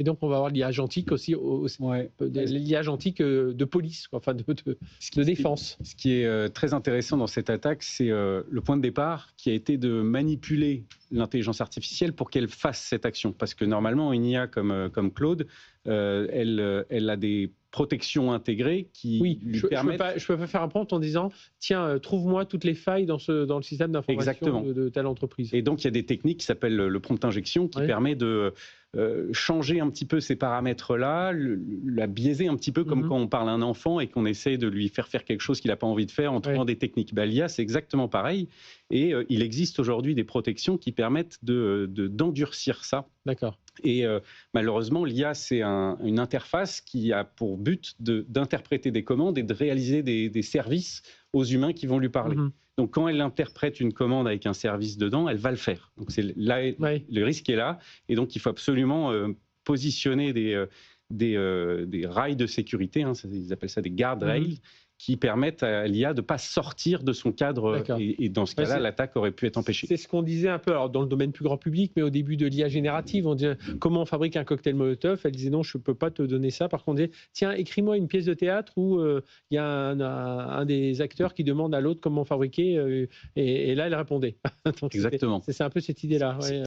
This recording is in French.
Et donc, on va avoir l'IA agentique aussi, Ouais. l'IA agentique de police, quoi, enfin de défense. Ce qui est très intéressant dans cette attaque, c'est le point de départ qui a été de manipuler l'intelligence artificielle pour qu'elle fasse cette action. Parce que normalement, une IA comme Claude, elle a des protections intégrées qui lui permettent... Je peux pas faire un prompt en disant tiens, trouve-moi toutes les failles dans le système d'information de telle entreprise. Et donc, il y a des techniques qui s'appellent le prompt injection qui permet de changer un petit peu ces paramètres-là, la biaiser un petit peu comme quand on parle à un enfant et qu'on essaie de lui faire quelque chose qu'il n'a pas envie de faire en trouvant des techniques. L'IA, c'est exactement pareil. Et il existe aujourd'hui des protections qui permettent d'endurcir ça. D'accord. Et malheureusement, l'IA, c'est une interface qui a pour but d'interpréter des commandes et de réaliser des services aux humains qui vont lui parler. Donc, quand elle interprète une commande avec un service dedans, elle va le faire. Donc, le risque est là. Et donc, il faut absolument positionner des rails de sécurité, ils appellent ça des guardrails, qui permettent à l'IA de ne pas sortir de son cadre. Et dans ce cas-là, l'attaque aurait pu être empêchée. C'est ce qu'on disait un peu alors, dans le domaine plus grand public, mais au début de l'IA générative, on disait comment on fabrique un cocktail Molotov. Elle disait non, je ne peux pas te donner ça. Par contre, on disait tiens, écris-moi une pièce de théâtre où il y a un des acteurs qui demande à l'autre comment fabriquer. Et là, elle répondait. Donc, exactement. C'est un peu cette idée-là.